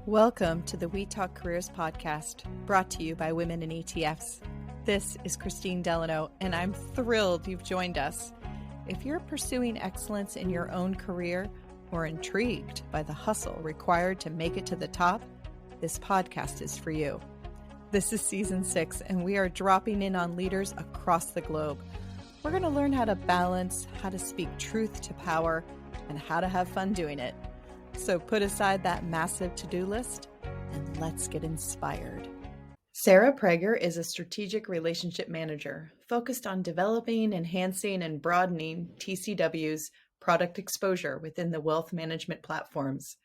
Welcome to the We Talk Careers podcast, brought to you by Women in ETFs. This is Christine Delano, and I'm thrilled you've joined us. If you're pursuing excellence in your own career or intrigued by the hustle required to make it to the top, this podcast is for you. This is season 6, and we are dropping in on leaders across the globe. We're going to learn how to balance, how to speak truth to power, and how to have fun doing it. So put aside that massive to-do list and let's get inspired. Sara Prager is a strategic relationship manager focused on developing, enhancing, and broadening TCW's product exposure within the wealth management platforms.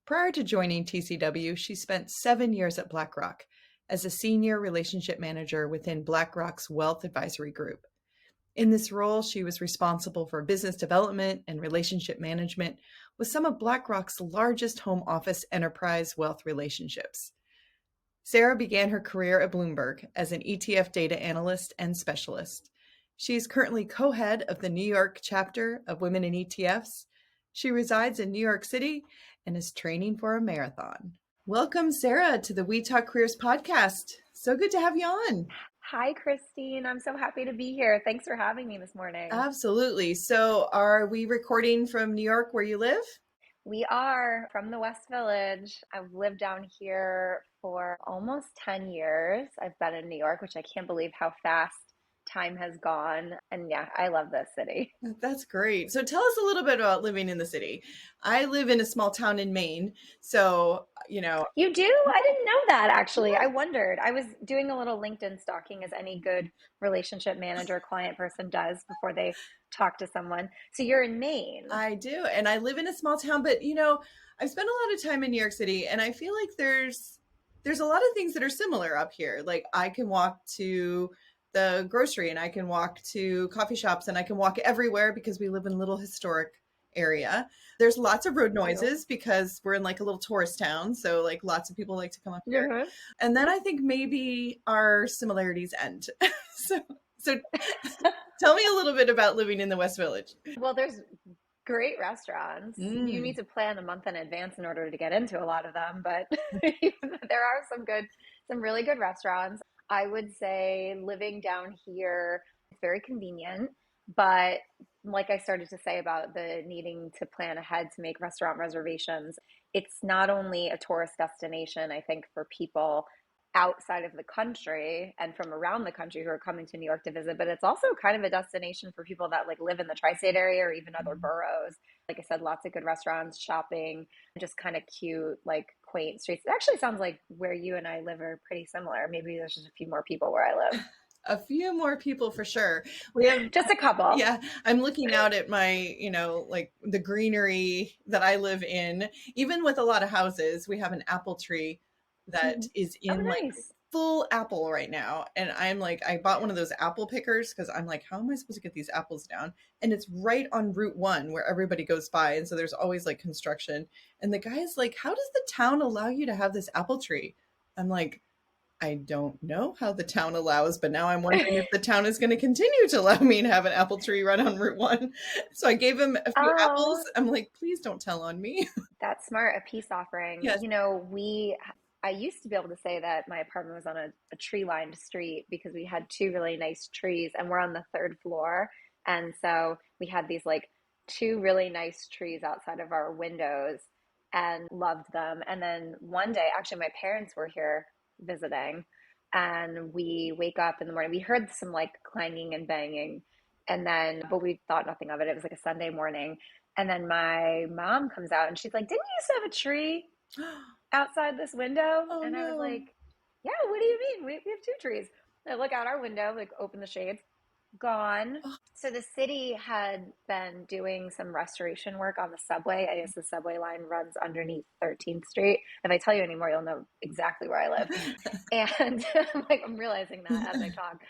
Prior to joining TCW, she spent 7 years at BlackRock as a senior relationship manager within BlackRock's wealth advisory group. In this role, she was responsible for business development and relationship management with some of BlackRock's largest home office enterprise wealth relationships. Sara began her career at Bloomberg as an ETF data analyst and specialist. She is currently co-head of the New York chapter of Women in ETFs. She resides in New York City and is training for a marathon. Welcome, Sara, to the We Talk Careers podcast. So good to have you on. Hi, Christine. I'm so happy to be here. Thanks for having me this morning. Absolutely. So are we recording from New York where you live? We are from the West Village. I've lived down here for almost 10 years. I've been in New York, which I can't believe how fast time has gone. And yeah, I love this city. That's great. So tell us a little bit about living in the city. I live in a small town in Maine. So, You do? I didn't know that, actually. I wondered. I was doing a little LinkedIn stalking, as any good relationship manager client person does before they talk to someone. So you're in Maine. I do. And I live in a small town, but I've spent a lot of time in New York City, and I feel like there's a lot of things that are similar up here. Like I can walk to the grocery and I can walk to coffee shops and I can walk everywhere because we live in a little historic area. There's lots of road noises because we're in like a little tourist town. So like lots of people like to come up here. Mm-hmm. And then I think maybe our similarities end. So tell me a little bit about living in the West Village. Well, there's great restaurants. You need to plan a month in advance in order to get into a lot of them, but there are some really good restaurants. I would say living down here is very convenient, but like I started to say about the needing to plan ahead to make restaurant reservations, it's not only a tourist destination, I think, for people outside of the country and from around the country who are coming to New York to visit, but it's also kind of a destination for people that like live in the tri-state area or even other boroughs. Like I said, lots of good restaurants, shopping, just kind of cute, like quaint streets. It actually sounds like where you and I live are pretty similar. Maybe there's just a few more people where I live. A few more people for sure. We have just a couple. Yeah. I'm looking out at my, like the greenery that I live in. Even with a lot of houses, we have an apple tree that is in like full apple right now. And I'm like, I bought one of those apple pickers because I'm like, how am I supposed to get these apples down? And it's right on Route 1 where everybody goes by. And so there's always like construction. And the guy is like, how does the town allow you to have this apple tree? I'm like, I don't know how the town allows, but now I'm wondering if the town is going to continue to allow me to have an apple tree right on Route 1. So I gave him a few apples. I'm like, please don't tell on me. That's smart. A peace offering. Yes. I used to be able to say that my apartment was on a tree-lined street because we had 2 really nice trees and we're on the 3rd floor. And so we had these like 2 really nice trees outside of our windows and loved them. And then one day, actually, my parents were here visiting and we wake up in the morning. We heard some like clanging and banging but we thought nothing of it. It was like a Sunday morning. And then my mom comes out and she's like, didn't you used to have a tree outside this window? Oh, and no. I was like, yeah, what do you mean? We have 2 trees. I look out our window, like open the shades, gone. So the city had been doing some restoration work on the subway. I guess the subway line runs underneath 13th Street. If I tell you anymore, you'll know exactly where I live. And I'm realizing that as I talk.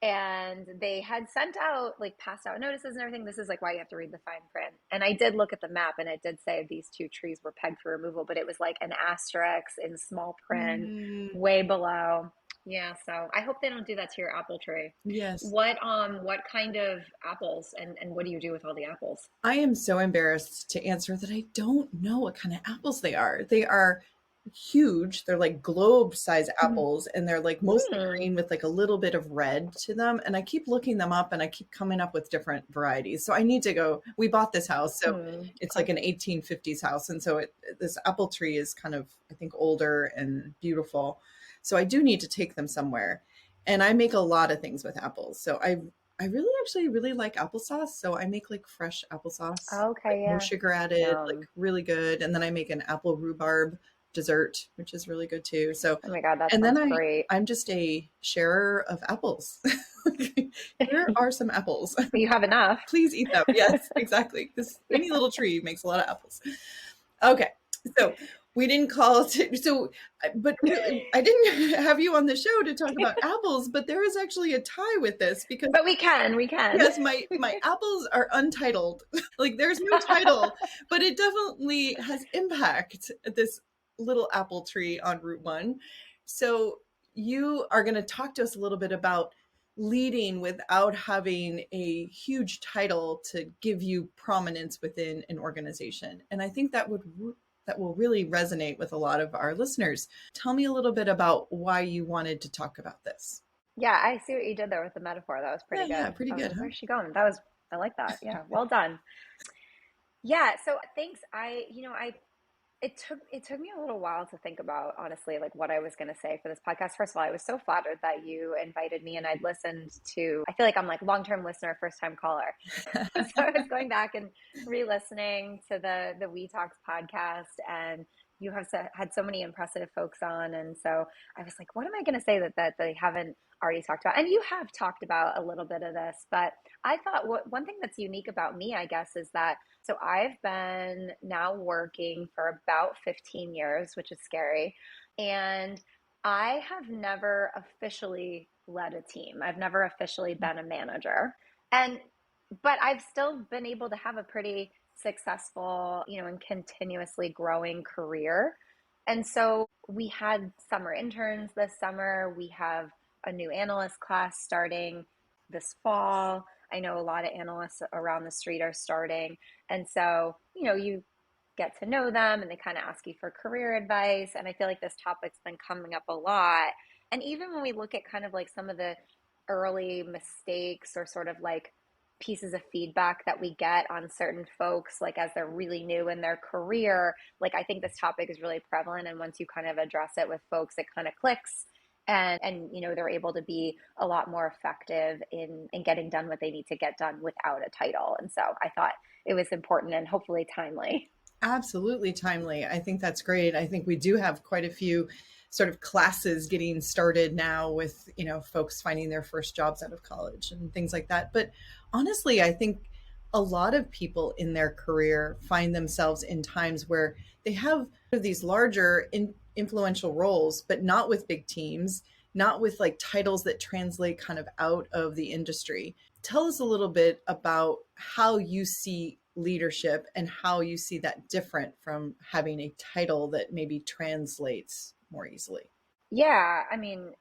And they had sent out, like passed out notices and everything. This is like why you have to read the fine print. And I did look at the map and it did say these 2 trees were pegged for removal, but it was like an asterisk in small print way below. Yeah, so I hope they don't do that to your apple tree. Yes. What kind of apples and what do you do with all the apples? I am so embarrassed to answer that I don't know what kind of apples they are. They are huge. They're like globe-sized Mhm. apples, and they're like mostly Mm. green with like a little bit of red to them. And I keep looking them up, and I keep coming up with different varieties. So I need to go. We bought this house, so Mm. it's like Okay. an 1850s house, and so this apple tree is kind of, I think, older and beautiful. So I do need to take them somewhere. And I make a lot of things with apples. So I really actually really like applesauce. So I make like fresh applesauce, like Okay, no yeah. sugar added, like Yum. really good. And then I make an apple rhubarb dessert, which is really good too. So, Oh my God, that and then sounds great. I'm just a sharer of apples. Here are some apples. You have enough. Please eat them. Yes, exactly. This Yeah. tiny little tree makes a lot of apples. Okay. So we didn't call to, so, but really, I didn't have you on the show to talk about apples, but there is actually a tie with this because But we can. yes, my apples are untitled. Like there's no title, but it definitely has impact, this little apple tree on Route 1. So you are going to talk to us a little bit about leading without having a huge title to give you prominence within an organization. And I think that will really resonate with a lot of our listeners. Tell me a little bit about why you wanted to talk about this. Yeah, I see what you did there with the metaphor. That was Yeah, pretty yeah, good. pretty I was good, like, huh? where's she going? I like that. Yeah, well done. Yeah, so thanks. It took me a little while to think about, honestly, like what I was going to say for this podcast. First of all, I was so flattered that you invited me and I'd listened to, I feel like I'm like long-term listener, first-time caller. So I was going back and re-listening to the We Talks podcast, and you have had so many impressive folks on. And so I was like, what am I going to say that they haven't already talked about? And you have talked about a little bit of this, but I thought one thing that's unique about me, I guess, is that so I've been now working for about 15 years, which is scary. And I have never officially led a team. I've never officially been a manager. And but I've still been able to have a pretty successful, and continuously growing career. And so we had summer interns this summer. We have a new analyst class starting this fall. I know a lot of analysts around the street are starting. And so, you get to know them and they kind of ask you for career advice. And I feel like this topic's been coming up a lot. And even when we look at kind of like some of the early mistakes or sort of like pieces of feedback that we get on certain folks, like as they're really new in their career, like I think this topic is really prevalent. And once you kind of address it with folks, it kind of clicks. And they're able to be a lot more effective in getting done what they need to get done without a title. And so I thought it was important and hopefully timely. Absolutely timely. I think that's great. I think we do have quite a few sort of classes getting started now with, folks finding their first jobs out of college and things like that. But honestly, I think a lot of people in their career find themselves in times where they have these larger influential roles, but not with big teams, not with like titles that translate kind of out of the industry. Tell us a little bit about how you see leadership and how you see that different from having a title that maybe translates more easily. Yeah, I mean,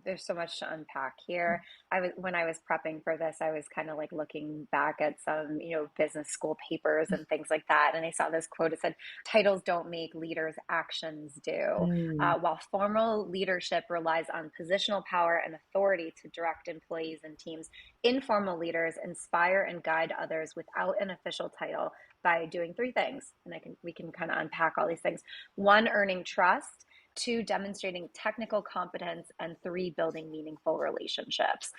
there's so much to unpack here. When I was prepping for this, I was kind of like looking back at some, business school papers and things like that, and I saw this quote. It said, "Titles don't make leaders, actions do." Mm, While formal leadership relies on positional power and authority to direct employees and teams, informal leaders inspire and guide others without an official title by doing three things. And we can kind of unpack all these things. One, earning trust. Two, demonstrating technical competence, and three, building meaningful relationships.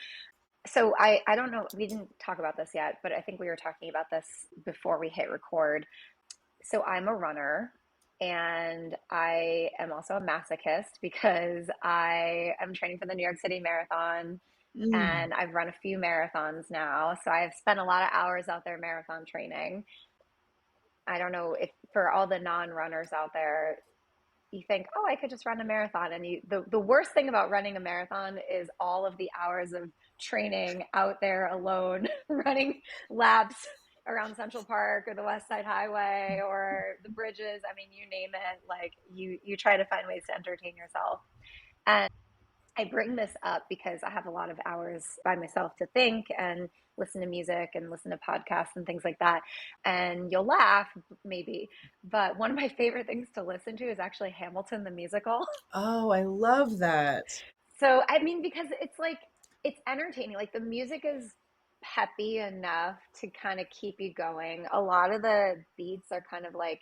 So I don't know, we didn't talk about this yet, but I think we were talking about this before we hit record. So I'm a runner and I am also a masochist because I am training for the New York City Marathon mm. and I've run a few marathons now. So I've spent a lot of hours out there marathon training. I don't know if for all the non-runners out there, you think, oh, I could just run a marathon. And the worst thing about running a marathon is all of the hours of training out there alone, running laps around Central Park or the West Side Highway or the bridges. I mean, you name it, like you try to find ways to entertain yourself. And I bring this up because I have a lot of hours by myself to think and listen to music and listen to podcasts and things like that. And you'll laugh maybe, but one of my favorite things to listen to is actually Hamilton, the musical. Oh, I love that. So, I mean, because it's like, it's entertaining. Like the music is peppy enough to kind of keep you going. A lot of the beats are kind of like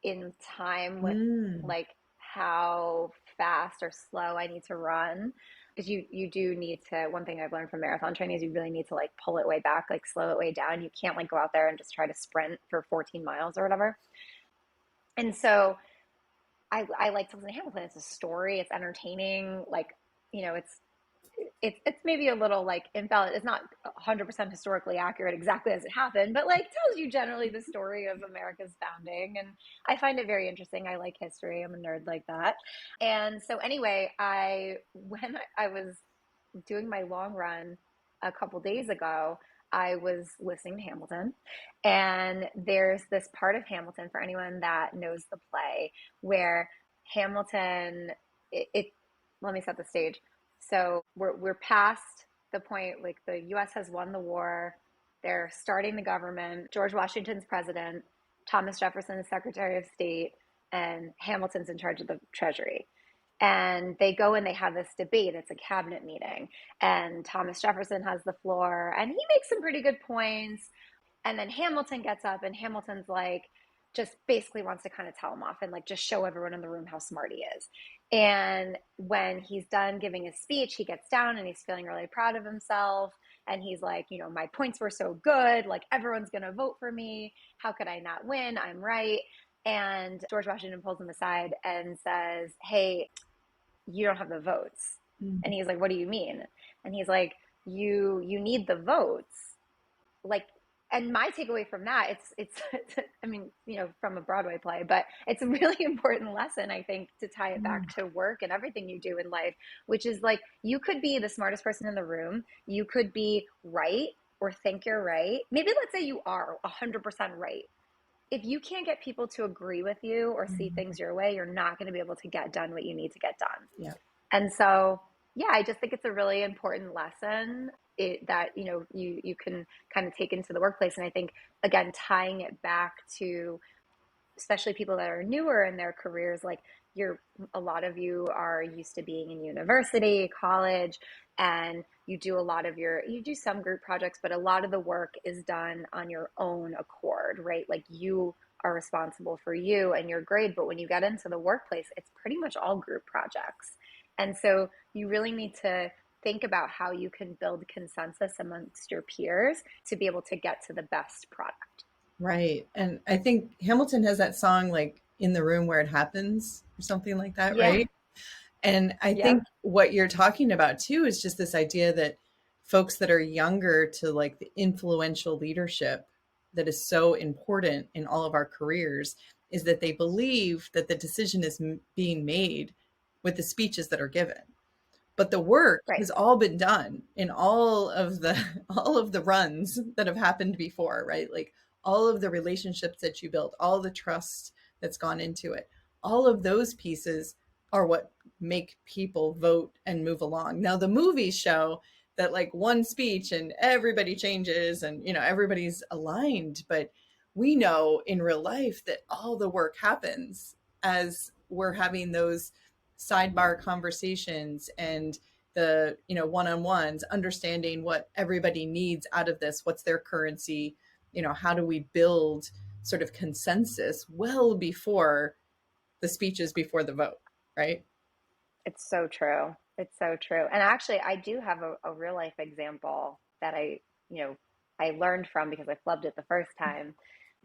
in time with Mm. like how fast or slow I need to run. Because you do need to, one thing I've learned from marathon training is you really need to like pull it way back, like slow it way down. You can't like go out there and just try to sprint for 14 miles or whatever. And so I like to listen to Hamilton. It's a story, it's entertaining, like, it's maybe a little like invalid. It's not 100% historically accurate exactly as it happened, but like tells you generally the story of America's founding. And I find it very interesting. I like history. I'm a nerd like that. And so anyway, when I was doing my long run a couple days ago, I was listening to Hamilton, and there's this part of Hamilton, for anyone that knows the play, where Hamilton, it let me set the stage. So we're past the point, like the US has won the war, they're starting the government, George Washington's president, Thomas Jefferson is Secretary of State, and Hamilton's in charge of the Treasury. And they go and they have this debate. It's a cabinet meeting. And Thomas Jefferson has the floor and he makes some pretty good points. And then Hamilton gets up and Hamilton's like, just basically wants to kind of tell him off and like just show everyone in the room how smart he is. And when he's done giving his speech, he gets down and he's feeling really proud of himself. And he's like, my points were so good. Like, everyone's going to vote for me. How could I not win? I'm right. And George Washington pulls him aside and says, hey, you don't have the votes. Mm. And he's like, what do you mean? And he's like, you need the votes. Like, and my takeaway from that, it's I mean, from a Broadway play, but it's a really important lesson, I think, to tie it back to work and everything you do in life, which is like, you could be the smartest person in the room. You could be right or think you're right. Maybe let's say you are 100% right. If you can't get people to agree with you or see things your way, you're not going to be able to get done what you need to get done. Yeah. And so, yeah, I just think it's a really important lesson that, you can kind of take into the workplace. And I think, again, tying it back to especially people that are newer in their careers, like a lot of you are used to being in university, college, and you do some group projects, but a lot of the work is done on your own accord, right? Like, you are responsible for you and your grade, but when you get into the workplace, it's pretty much all group projects. And so you really need to think about how you can build consensus amongst your peers to be able to get to the best product. Right. And I think Hamilton has that song like In the Room Where It Happens or something like that, Yeah. right? And I Yeah. think what you're talking about too is just this idea that folks that are younger to like the influential leadership that is so important in all of our careers is that they believe that the decision is being made with the speeches that are given. But the work Right. has all been done in all of the all of the runs that have happened before, right? Like all of the relationships that you built, all the trust that's gone into it. All of those pieces are what make people vote and move along. Now the movies show that like one speech and everybody changes and everybody's aligned, but we know in real life that all the work happens as we're having those sidebar conversations and the one-on-ones, understanding what everybody needs out of this, what's their currency, how do we build sort of consensus well before the speeches, before the vote, right? It's so true. It's so true. And actually, I do have a real life example that I learned from because I flubbed it the first time.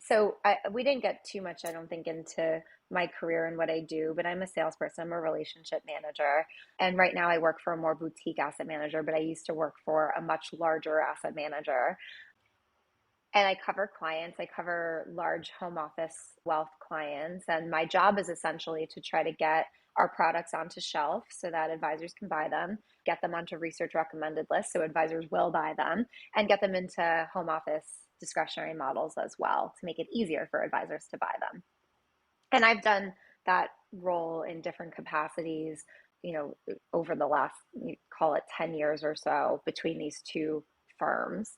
So we didn't get too much, I don't think, into my career and what I do, but I'm a salesperson. I'm a relationship manager. And right now I work for a more boutique asset manager, but I used to work for a much larger asset manager. And I cover clients. I cover large home office wealth clients. And my job is essentially to try to get our products onto shelf so that advisors can buy them, get them onto research recommended lists so advisors will buy them, and get them into home office discretionary models as well to make it easier for advisors to buy them. And I've done that role in different capacities, over the last, call it 10 years or so between these two firms.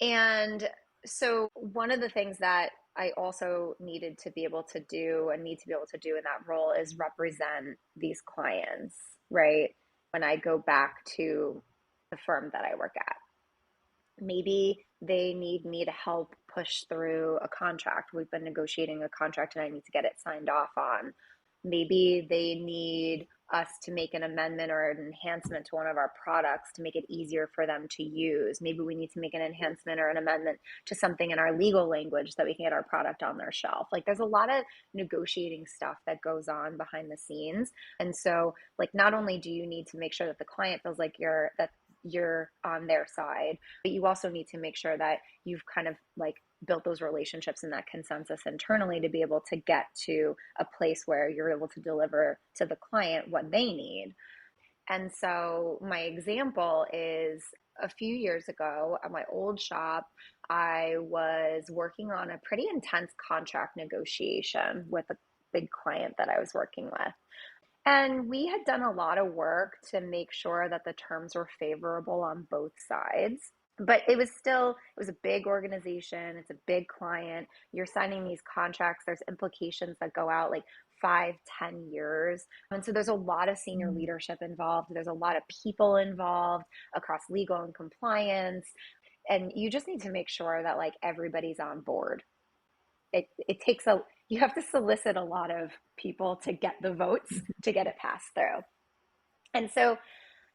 And so one of the things that I also needed to be able to do and need to be able to do in that role is represent these clients, right? When I go back to the firm that I work at, maybe they need me to help push through a contract. We've been negotiating a contract and I need to get it signed off on. Maybe they need us to make an amendment or an enhancement to one of our products to make it easier for them to use. Maybe we need to make an enhancement or an amendment to something in our legal language so that we can get our product on their shelf. Like there's a lot of negotiating stuff that goes on behind the scenes. And so like not only do you need to make sure that the client feels like you're on their side, but you also need to make sure that you've kind of like built those relationships and that consensus internally to be able to get to a place where you're able to deliver to the client what they need. And so my example is a few years ago at my old shop, I was working on a pretty intense contract negotiation with a big client that I was working with. And we had done a lot of work to make sure that the terms were favorable on both sides. But it was a big organization. It's a big client. You're signing these contracts. There's implications that go out like 5-10 years. And so there's a lot of senior leadership involved. There's a lot of people involved across legal and compliance. And you just need to make sure that like everybody's on board. You have to solicit a lot of people to get the votes to get it passed through. And so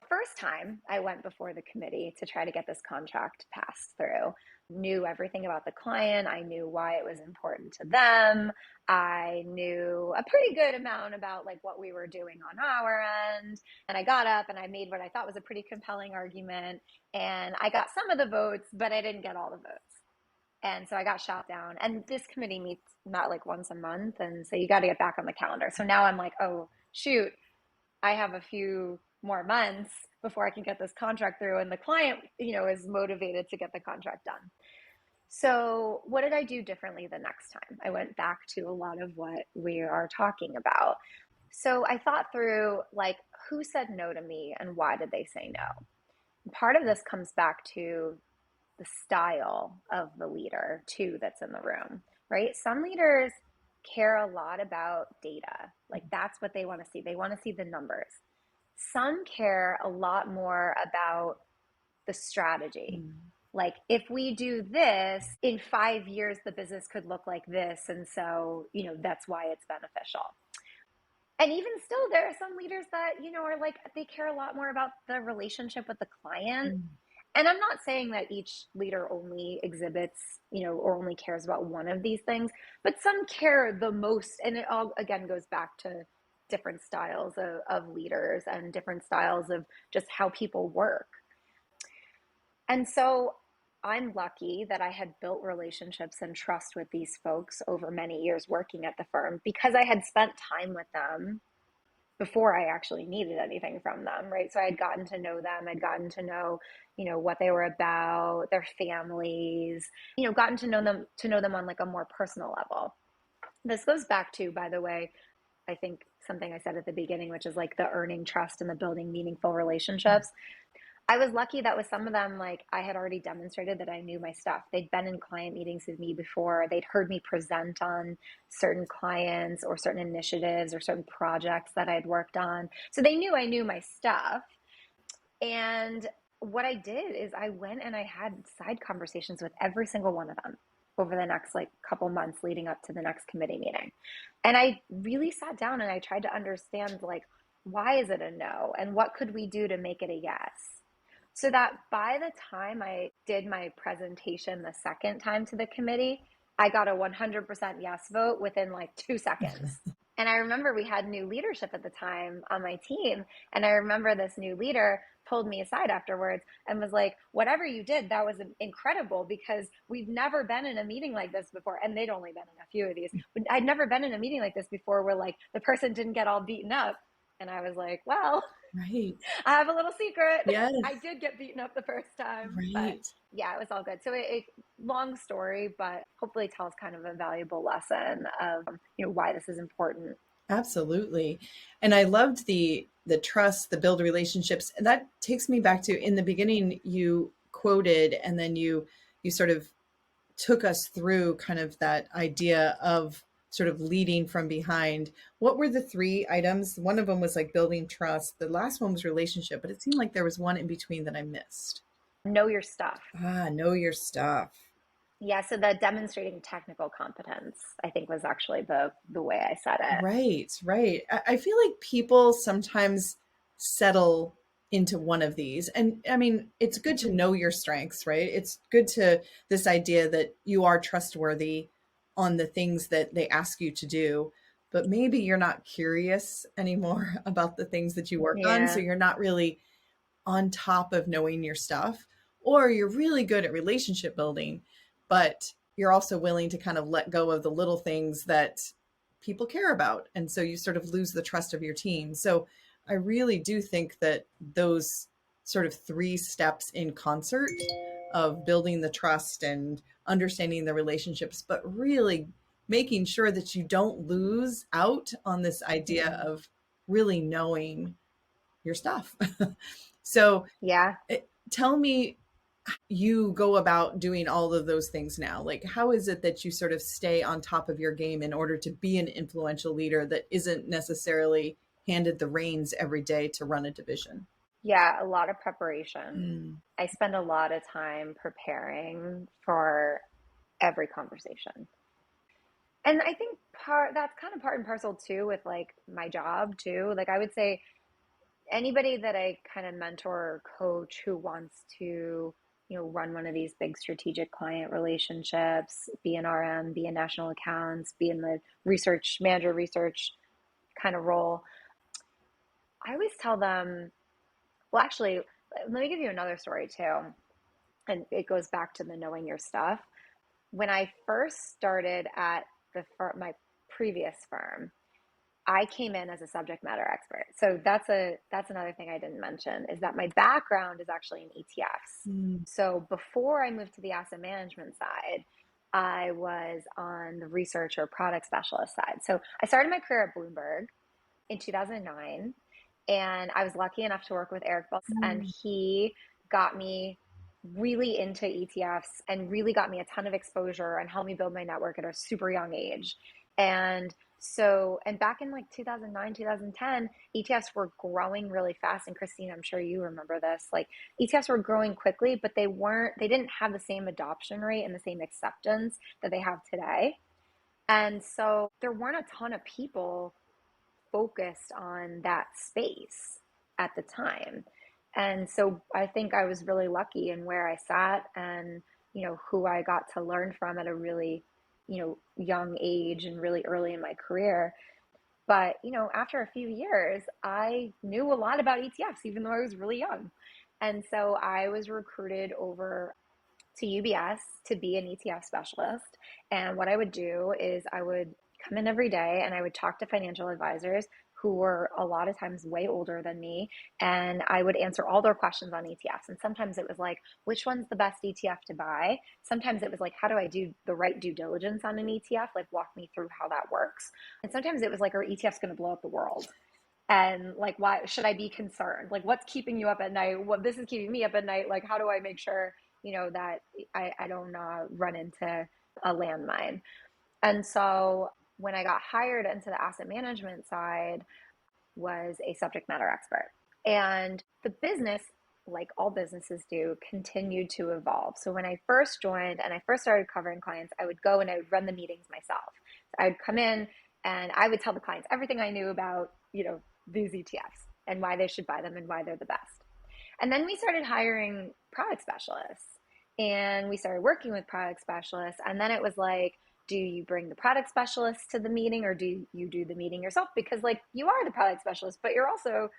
first time I went before the committee to try to get this contract passed through, knew everything about the client. I knew why it was important to them. I knew a pretty good amount about like what we were doing on our end. And I got up and I made what I thought was a pretty compelling argument. And I got some of the votes, but I didn't get all the votes. And so I got shot down. And this committee meets not like once a month. And so you got to get back on the calendar. So now I'm like, oh, shoot, I have a few more months before I can get this contract through. And the client, is motivated to get the contract done. So what did I do differently the next time? I went back to a lot of what we are talking about. So I thought through like, who said no to me and why did they say no? Part of this comes back to the style of the leader too that's in the room, right? Some leaders care a lot about data. Like that's what they want to see. They want to see the numbers. Some care a lot more about the strategy. Like if we do this, in 5 years, the business could look like this. And so, that's why it's beneficial. And even still, there are some leaders that, are like, they care a lot more about the relationship with the client. And I'm not saying that each leader only exhibits, or only cares about one of these things, but some care the most. And it all, again, goes back to different styles of leaders and different styles of just how people work. And so I'm lucky that I had built relationships and trust with these folks over many years working at the firm because I had spent time with them before I actually needed anything from them, right? So I had gotten to know them. I'd gotten to know, what they were about, their families, gotten to know them on like a more personal level. This goes back to, by the way, I think something I said at the beginning, which is like the earning trust and the building meaningful relationships. I was lucky that with some of them, like I had already demonstrated that I knew my stuff. They'd been in client meetings with me before. They'd heard me present on certain clients or certain initiatives or certain projects that I'd worked on. So they knew I knew my stuff. And what I did is I went and I had side conversations with every single one of them over the next like couple months leading up to the next committee meeting. And I really sat down and I tried to understand like, why is it a no? And what could we do to make it a yes? So that by the time I did my presentation the second time to the committee, I got a 100% yes vote within like 2 seconds. And I remember we had new leadership at the time on my team. And I remember this new leader pulled me aside afterwards and was like, whatever you did, that was incredible because we've never been in a meeting like this before. And they'd only been in a few of these. I'd never been in a meeting like this before where like the person didn't get all beaten up. And I was like, well, right. I have a little secret. Yes. I did get beaten up the first time. Right. But yeah, it was all good. So it long story, but hopefully tells kind of a valuable lesson of, why this is important. Absolutely. And I loved the trust, the build relationships. And that takes me back to in the beginning, you quoted, and then you you sort of took us through kind of that idea of sort of leading from behind. What were the three items? One of them was like building trust. The last one was relationship, but it seemed like there was one in between that I missed. Know your stuff. Know your stuff. Yeah, so the demonstrating technical competence, I think, was actually the way I said it. Right, right. I feel like people sometimes settle into one of these. And I mean, it's good to know your strengths, right? It's good to this idea that you are trustworthy on the things that they ask you to do, but maybe you're not curious anymore about the things that you work on. So Yeah. you're not really on top of knowing your stuff, or you're really good at relationship building, but you're also willing to kind of let go of the little things that people care about. And so you sort of lose the trust of your team. So I really do think that those sort of three steps in concert of building the trust and understanding the relationships, but really making sure that you don't lose out on this idea of really knowing your stuff. So Yeah. tell me, you go about doing all of those things now. Like, how is it that you sort of stay on top of your game in order to be an influential leader that isn't necessarily handed the reins every day to run a division? Yeah, a lot of preparation. Mm. I spend a lot of time preparing for every conversation. And I think that's kind of part and parcel too with like my job too. Like I would say anybody that I kind of mentor or coach who wants to, run one of these big strategic client relationships, be an RM, be in national accounts, be in the research kind of role, I always tell them, well, actually, let me give you another story too. And it goes back to the knowing your stuff. When I first started at my previous firm, I came in as a subject matter expert. So that's another thing I didn't mention is that my background is actually in ETFs. Mm. So before I moved to the asset management side, I was on the research or product specialist side. So I started my career at Bloomberg in 2009, and I was lucky enough to work with Eric Bell, and he got me really into ETFs and really got me a ton of exposure and helped me build my network at a super young age. And back in like 2009, 2010, ETFs were growing really fast. And Christine, I'm sure you remember this. Like ETFs were growing quickly, but they didn't have the same adoption rate and the same acceptance that they have today. And so there weren't a ton of people focused on that space at the time. And so I think I was really lucky in where I sat and, who I got to learn from at a really, young age and really early in my career. But, after a few years, I knew a lot about ETFs, even though I was really young. And so I was recruited over to UBS to be an ETF specialist. And what I would do is I would come in every day and I would talk to financial advisors who were a lot of times way older than me. And I would answer all their questions on ETFs. And sometimes it was like, which one's the best ETF to buy? Sometimes it was like, how do I do the right due diligence on an ETF? Like, walk me through how that works. And sometimes it was like, are ETFs going to blow up the world? And like, why should I be concerned? Like, what's keeping you up at night? What this is keeping me up at night? Like, how do I make sure, that I don't run into a landmine? And so when I got hired into the asset management side, was a subject matter expert. And the business, like all businesses do, continued to evolve. So when I first joined and I first started covering clients, I would go and I would run the meetings myself. So I would come in and I would tell the clients everything I knew about, these ETFs and why they should buy them and why they're the best. And then we started hiring product specialists and we started working with product specialists. And then it was like, do you bring the product specialist to the meeting or do you do the meeting yourself? Because like you are the product specialist, but you're also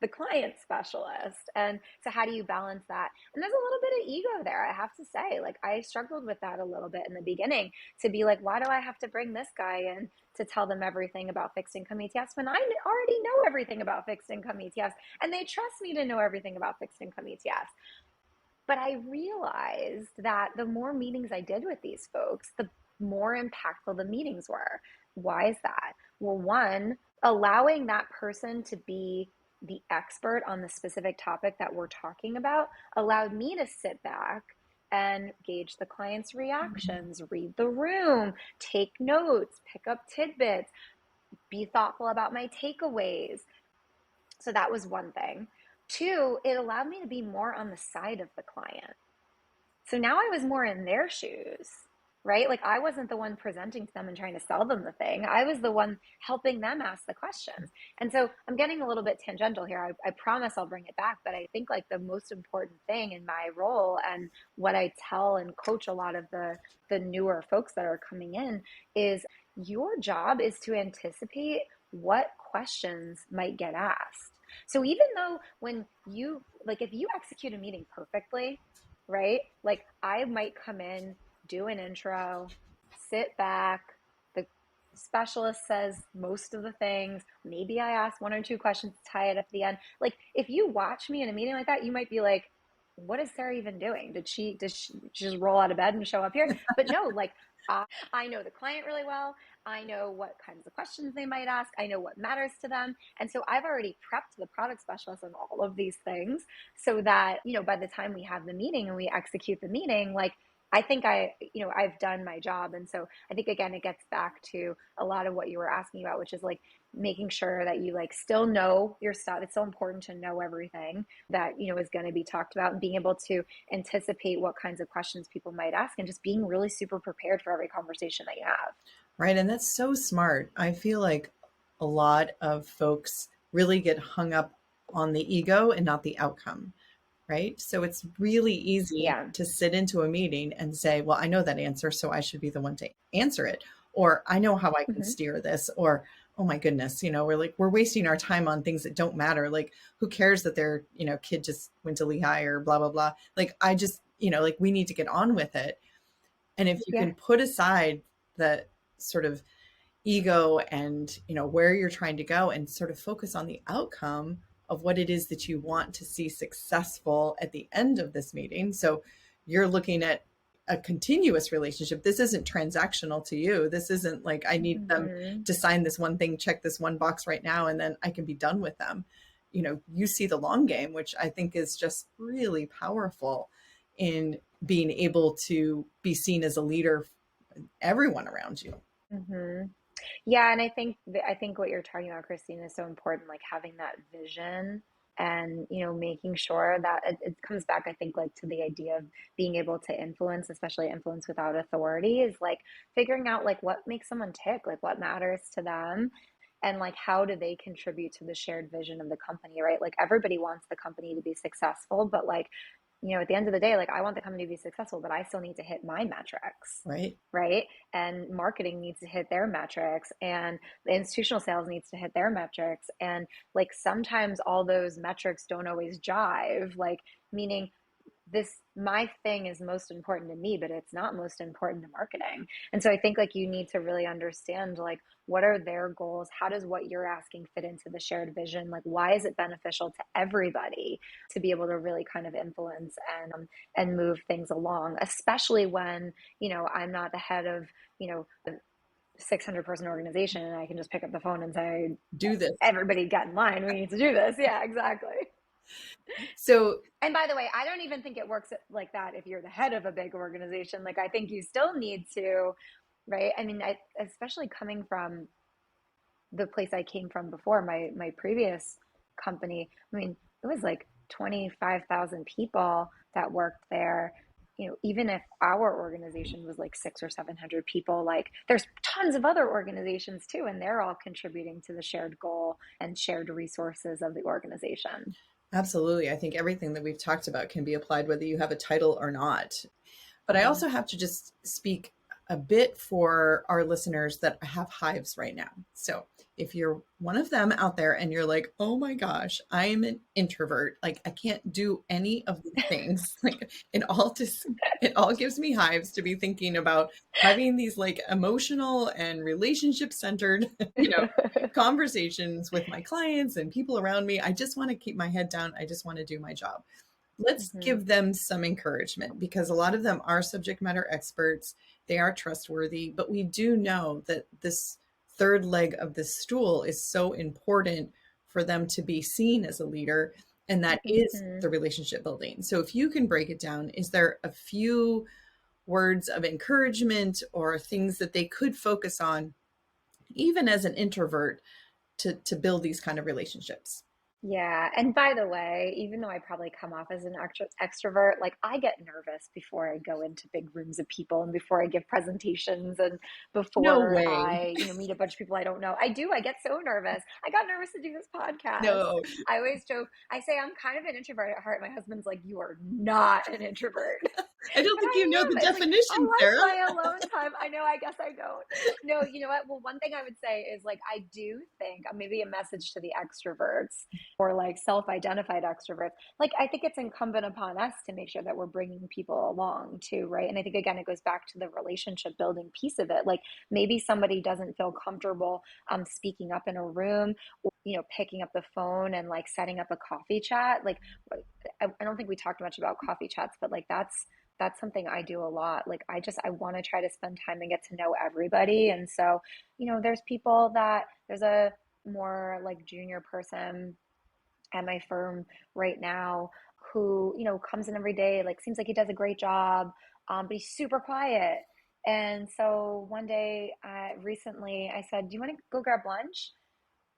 the client specialist. And so how do you balance that? And there's a little bit of ego there, I have to say. Like I struggled with that a little bit in the beginning to be like, why do I have to bring this guy in to tell them everything about fixed income ETFs when I already know everything about fixed income ETFs and they trust me to know everything about fixed income ETFs? But I realized that the more meetings I did with these folks, the more impactful the meetings were. Why is that? Well, one, allowing that person to be the expert on the specific topic that we're talking about allowed me to sit back and gauge the client's reactions, read the room, take notes, pick up tidbits, be thoughtful about my takeaways. So that was one thing. Two, it allowed me to be more on the side of the client. So now I was more in their shoes, right? Like I wasn't the one presenting to them and trying to sell them the thing. I was the one helping them ask the questions. And so I'm getting a little bit tangential here. I promise I'll bring it back. But I think like the most important thing in my role and what I tell and coach a lot of the newer folks that are coming in is your job is to anticipate what questions might get asked. So even though when you, like if you execute a meeting perfectly, right? Like I might come in, do an intro, sit back. The specialist says most of the things. Maybe I ask one or two questions to tie it up at the end. Like if you watch me in a meeting like that, you might be like, what is Sara even doing? Did she just roll out of bed and show up here? But no, like I know the client really well. I know what kinds of questions they might ask. I know what matters to them. And so I've already prepped the product specialist on all of these things so that, by the time we have the meeting and we execute the meeting, like I think I've done my job. And so I think, again, it gets back to a lot of what you were asking about, which is like making sure that you like still know your stuff. It's so important to know everything that, is going to be talked about and being able to anticipate what kinds of questions people might ask and just being really super prepared for every conversation that you have. Right. And that's so smart. I feel like a lot of folks really get hung up on the ego and not the outcome. Right. So it's really easy to sit into a meeting and say, well, I know that answer, so I should be the one to answer it. Or I know how I can steer this. Or, oh my goodness, we're wasting our time on things that don't matter. Like, who cares that their, kid just went to Lehigh or blah, blah, blah. Like, I just, like we need to get on with it. And if you can put aside the sort of ego and, where you're trying to go and sort of focus on the outcome of what it is that you want to see successful at the end of this meeting. So you're looking at a continuous relationship. This isn't transactional to you. This isn't like, I need them to sign this one thing, check this one box right now, and then I can be done with them. You see the long game, which I think is just really powerful in being able to be seen as a leader, everyone around you. Yeah. And I think what you're talking about, Christine, is so important, like having that vision and, making sure that it comes back, I think, like to the idea of being able to influence, especially influence without authority, is like figuring out like what makes someone tick, like what matters to them. And like, how do they contribute to the shared vision of the company, right? Like everybody wants the company to be successful, but like, at the end of the day, like I want the company to be successful, but I still need to hit my metrics. Right. And marketing needs to hit their metrics and the institutional sales needs to hit their metrics. And like, sometimes all those metrics don't always jive, like meaning my thing is most important to me, but it's not most important to marketing. And so I think like you need to really understand like what are their goals? How does what you're asking fit into the shared vision? Like why is it beneficial to everybody to be able to really kind of influence and move things along, especially when, I'm not the head of, a 600 person organization and I can just pick up the phone and say, do this. Everybody get in line. We need to do this. Yeah, exactly. So, and by the way, I don't even think it works like that if you're the head of a big organization. Like, I think you still need to, right? I mean, especially coming from the place I came from before, my previous company, I mean, it was like 25,000 people that worked there. Even if our organization was like 600 or 700 people, like there's tons of other organizations too, and they're all contributing to the shared goal and shared resources of the organization. Absolutely. I think everything that we've talked about can be applied whether you have a title or not. But I also have to just speak a bit for our listeners that have hives right now. So if you're one of them out there and you're like, oh my gosh, I am an introvert, like I can't do any of the things, like it all gives me hives to be thinking about having these like emotional and relationship centered, conversations with my clients and people around me. I just want to keep my head down. I just want to do my job. Let's give them some encouragement because a lot of them are subject matter experts. They are trustworthy, but we do know that this third leg of the stool is so important for them to be seen as a leader And that is Mm-hmm. the relationship building. So if you can break it down, is there a few words of encouragement or things that they could focus on, even as an introvert, to build these kind of relationships? Yeah. And by the way, even though I probably come off as an extrovert, like I get nervous before I go into big rooms of people and before I give presentations and No before way. I, meet a bunch of people I don't know. I do. I get so nervous. I got nervous to do this podcast. No, I always joke. I say I'm kind of an introvert at heart. My husband's like, you are not an introvert. I don't But think you know I the am. It's like, I definition, like Sarah. my alone time. I know, I guess I don't. No, you know what? Well, one thing I would say is like, I do think maybe a message to the extroverts or like self-identified extroverts. Like, I think it's incumbent upon us to make sure that we're bringing people along too, right? And I think, again, it goes back to the relationship building piece of it. Like maybe somebody doesn't feel comfortable speaking up in a room or, picking up the phone and like setting up a coffee chat. Like, I don't think we talked much about coffee chats, but like that's something I do a lot. Like I want to try to spend time and get to know everybody. And so, there's a more like junior person at my firm right now who, comes in every day, like seems like he does a great job, but he's super quiet. And so one day, recently I said, do you want to go grab lunch?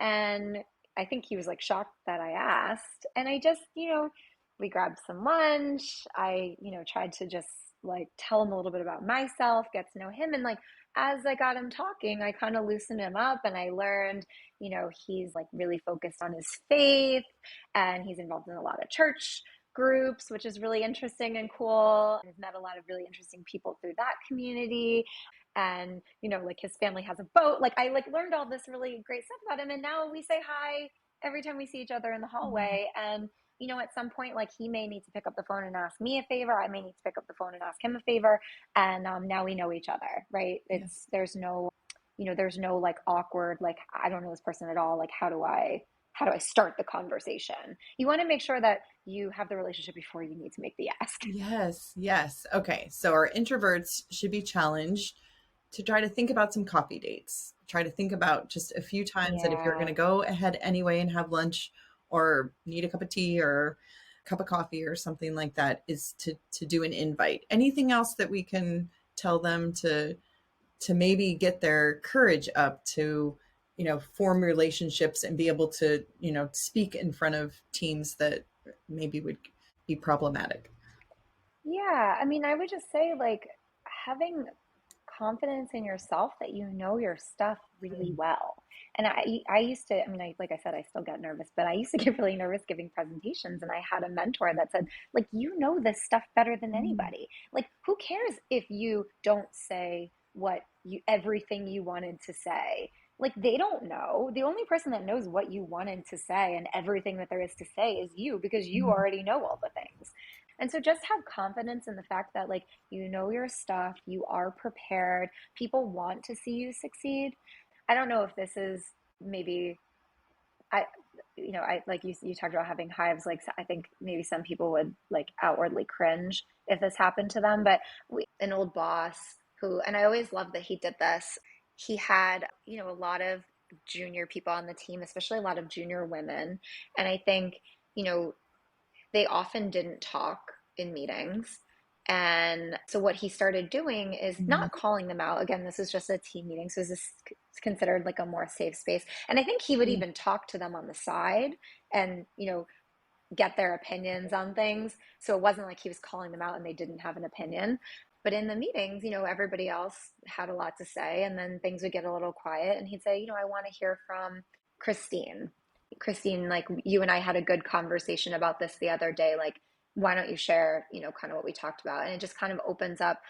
And I think he was like shocked that I asked. And I just, we grabbed some lunch. I, tried to just like tell him a little bit about myself, get to know him. And like, as I got him talking, I kind of loosened him up and I learned, he's like really focused on his faith and he's involved in a lot of church groups, which is really interesting and cool. He's met a lot of really interesting people through that community. And like his family has a boat. Like I like learned all this really great stuff about him, and now we say hi every time we see each other in the hallway. And at some point, like he may need to pick up the phone and ask me a favor, I may need to pick up the phone and ask him a favor, and now we know each other, right? It's there's no like awkward, like I don't know this person at all, like how do I start the conversation? You want to make sure that you have the relationship before you need to make the ask. Yes. Okay. So our introverts should be challenged to try to think about some coffee dates. Try to think about just a few times that if you're going to go ahead anyway and have lunch or need a cup of tea or a cup of coffee or something like that, is to do an invite. Anything else that we can tell them to maybe get their courage up to, form relationships and be able to, speak in front of teams that maybe would be problematic? Yeah, I mean, I would just say like having confidence in yourself that you know your stuff really well. And I used to, I mean, like I said, I still get nervous, but I used to get really nervous giving presentations. And I had a mentor that said, like, you know this stuff better than anybody. Like, who cares if you don't say everything you wanted to say? Like, they don't know. The only person that knows what you wanted to say and everything that there is to say is you, because you already know all the things. And so just have confidence in the fact that like you know your stuff, you are prepared, people want to see you succeed. I don't know if this is maybe I I like you talked about having hives, like I think maybe some people would like outwardly cringe if this happened to them, but an old boss who, and I always loved that he did this. He had, a lot of junior people on the team, especially a lot of junior women, and I think, you know, they often didn't talk in meetings. And so what he started doing is not calling them out. Again, this is just a team meeting, so this is considered like a more safe space. And I think he would even talk to them on the side and, get their opinions on things. So it wasn't like he was calling them out and they didn't have an opinion. But in the meetings, everybody else had a lot to say, and then things would get a little quiet. And he'd say, I want to hear from Christine. Christine, like you and I had a good conversation about this the other day. Like, why don't you share, kind of what we talked about? And it just kind of opens up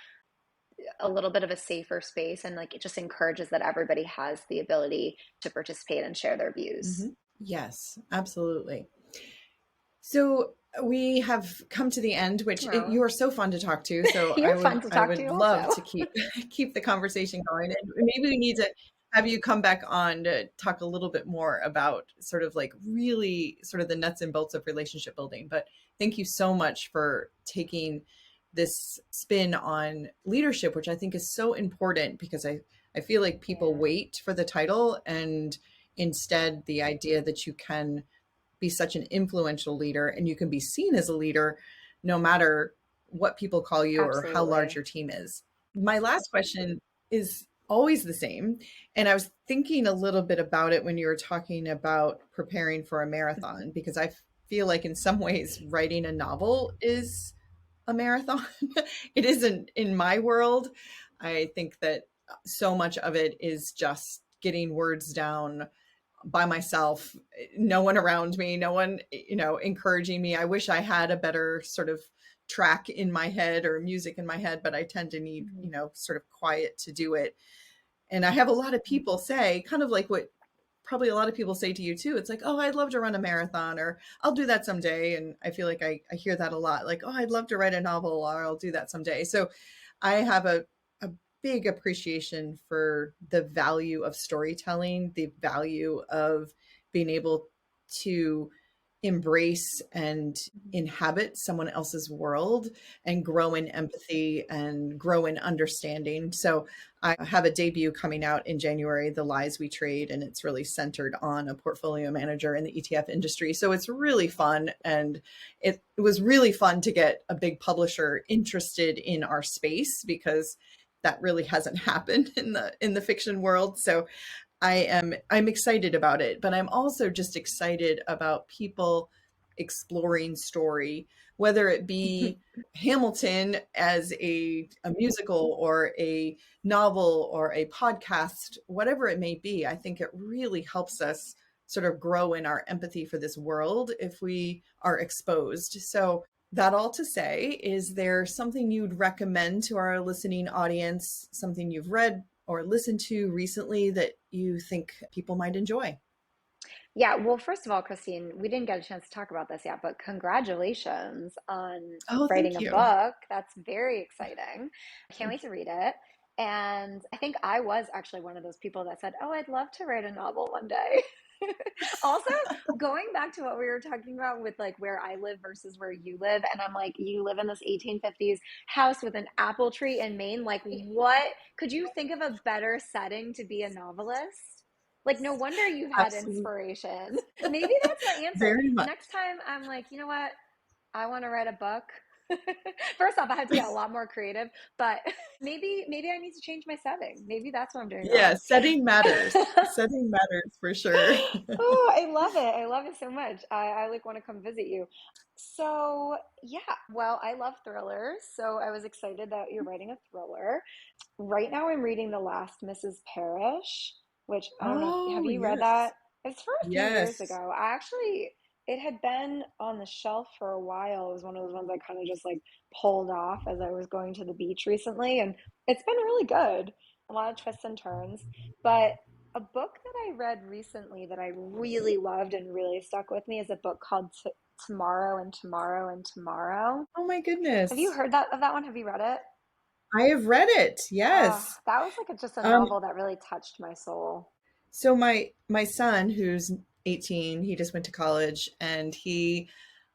a little bit of a safer space, and like it just encourages that everybody has the ability to participate and share their views. Yes, absolutely. So we have come to the end, which you are so fun to talk to. So I would love to keep the conversation going. And maybe we need to have you come back on to talk a little bit more about sort of like really sort of the nuts and bolts of relationship building. But thank you so much for taking this spin on leadership, which I think is so important, because I feel like people wait for the title, and instead the idea that you can be such an influential leader, and you can be seen as a leader no matter what people call you or how large Absolutely. your team is. My last question is always the same. And I was thinking a little bit about it when you were talking about preparing for a marathon, because I feel like in some ways writing a novel is a marathon. It isn't in my world. I think that so much of it is just getting words down by myself, no one around me, no one, encouraging me. I wish I had a better sort of track in my head or music in my head, but I tend to need, sort of quiet to do it. And I have a lot of people say, kind of like what probably a lot of people say to you too. It's like, oh, I'd love to run a marathon, or I'll do that someday. And I feel like I hear that a lot, like, oh, I'd love to write a novel, or I'll do that someday. So I have a big appreciation for the value of storytelling, the value of being able to embrace and inhabit someone else's world and grow in empathy and grow in understanding. So I have a debut coming out in January, The Lies We Trade, and it's really centered on a portfolio manager in the ETF industry. So it's really fun. And it was really fun to get a big publisher interested in our space, because that really hasn't happened in the fiction world. So I'm excited about it, but I'm also just excited about people exploring story, whether it be Hamilton as a musical or a novel or a podcast, whatever it may be. I think it really helps us sort of grow in our empathy for this world if we are exposed. So that all to say, is there something you'd recommend to our listening audience, something you've read or listened to recently that you think people might enjoy? Yeah, well, first of all, Christine, we didn't get a chance to talk about this yet, but congratulations on Oh, writing thank a you. book. That's very exciting. I can't wait to read it. And I think I was actually one of those people that said, "Oh, I'd love to write a novel one day." Also, going back to what we were talking about with like where I live versus where you live, and I'm like, you live in this 1850s house with an apple tree in Maine. Like, what could you think of a better setting to be a novelist? Like, no wonder you had Absolutely. inspiration. Maybe that's my answer. Very much. Next time I'm like, you know what? I want to write a book. First off, I have to get a lot more creative, but maybe I need to change my setting. Maybe that's what I'm doing Yeah, wrong. setting matters. Setting matters for sure. Oh, I love it. I love it so much. I like want to come visit you. So, yeah, well, I love thrillers. So I was excited that you're writing a thriller. Right now I'm reading The Last Mrs. Parrish, which I don't know if have Oh, you read yes. that? It's for a few years Yes. ago. I actually it had been on the shelf for a while. It was one of those ones I kind of just like pulled off as I was going to the beach recently, and it's been really good. A lot of twists and turns. But a book that I read recently that I really loved and really stuck with me is a book called Tomorrow and Tomorrow and Tomorrow. Oh my Have you goodness. heard that of that one? Have you read it? I have read it. Yes. That was like just a Um, novel that really touched my soul. so my son, who's 18, he just went to college, and he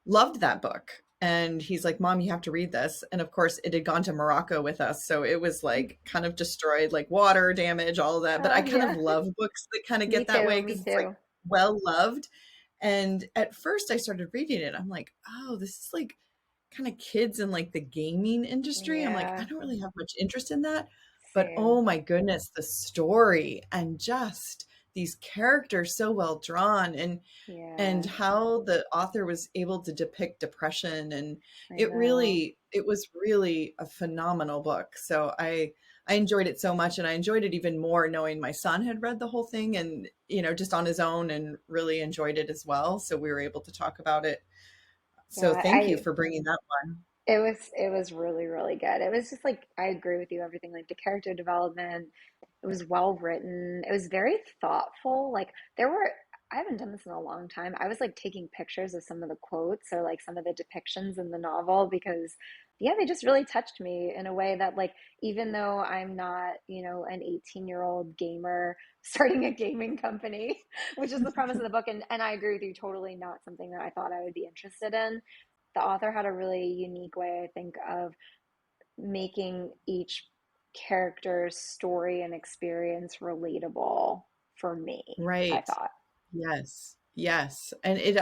loved that book. And he's like, Mom, you have to read this. And of course, it had gone to Morocco with us. So it was like kind of destroyed, like water damage, all of that. But I Oh kind of yeah, love books that kind of me get that too, way, me because it's like too. well loved. And at first, I started reading it. I'm like, oh, this is like kind of kids in like the gaming industry. I'm like, I Yeah, don't really have much interest in that. But same. oh my goodness, the story and just these characters so well drawn, and Yeah, how the author was able to depict depression, and I know. it was really a phenomenal book. So I enjoyed it so much, and I enjoyed it even more knowing my son had read the whole thing, and just on his own, and really enjoyed it as well. So we were able to talk about it. So Yeah, thank you I for bringing that one. it was really really good. It was just like I agree with you everything like the character development. It was well written. It was very thoughtful. Like there were I haven't done this in a long time. I was like taking pictures of some of the quotes or like some of the depictions in the novel because yeah, they just really touched me in a way that like even though I'm not, an 18-year-old gamer starting a gaming company, which is the premise of the book and I agree with you totally not something that I thought I would be interested in. The author had a really unique way, I think, of making each character's story and experience relatable for me, I Right. thought. Yes. Yes. And it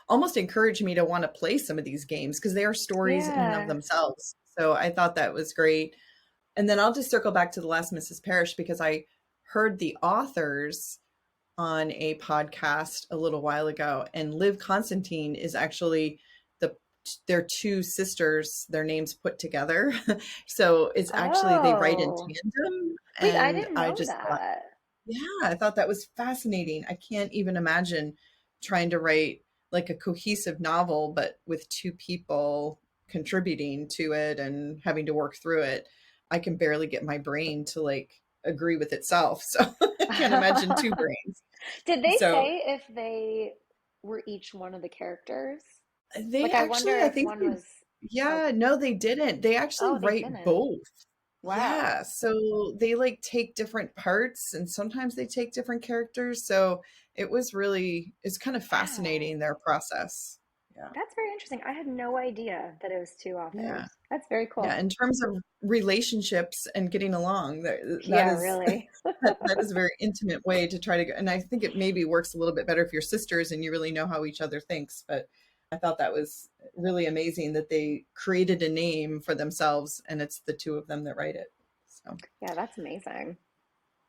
almost encouraged me to want to play some of these games because they are stories in and of Yeah. themselves. So I thought that was great. And then I'll just circle back to The Last Mrs. Parrish because I heard the authors on a podcast a little while ago, and Liv Constantine is actually their two sisters, their names put together. So it's actually, they write in Oh, tandem. wait, I And didn't I know just thought, that. yeah, I thought that was fascinating. I can't even imagine trying to write like a cohesive novel, but with two people contributing to it and having to work through it. I can barely get my brain to like agree with itself. So I can't imagine two brains. Did they So say if they were each one of the characters? they Like, I wonder actually, I if think one was like, yeah, no, they didn't. They actually oh, they write didn't. both. Wow. Yeah, so they like take different parts and sometimes they take different characters. So it's kind of Wow. fascinating their process. Yeah. That's very interesting. I had no idea that it was two Yeah. authors. That's very Yeah. cool. In terms of relationships and getting along, that Yeah, is really. that is a very intimate way to try to go. And I think it maybe works a little bit better if you're sisters and you really know how each other thinks. But I thought that was really amazing that they created a name for themselves and it's the two of them that write it. So Yeah, that's amazing.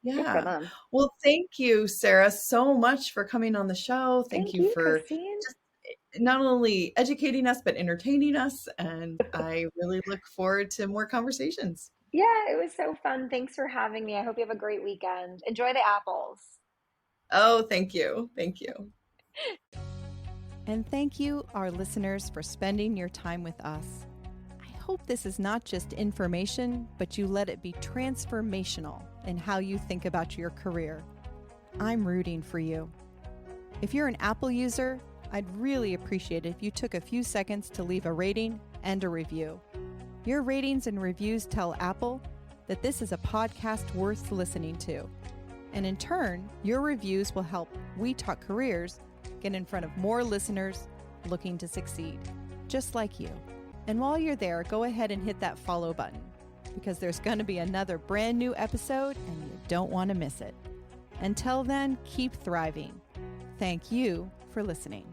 Good for yeah. them. Well, thank you, Sarah, so much for coming on the show. Thank Thank you you, for Christine. just not only educating us, but entertaining us. And I really look forward to more conversations. Yeah, it was so fun. Thanks for having me. I hope you have a great weekend. Enjoy the apples. Oh, thank you. Thank you. And thank you, our listeners, for spending your time with us. I hope this is not just information, but you let it be transformational in how you think about your career. I'm rooting for you. If you're an Apple user, I'd really appreciate it if you took a few seconds to leave a rating and a review. Your ratings and reviews tell Apple that this is a podcast worth listening to. And in turn, your reviews will help We Talk Careers get in front of more listeners looking to succeed, just like you. And while you're there, go ahead and hit that follow button because there's going to be another brand new episode and you don't want to miss it. Until then, keep thriving. Thank you for listening.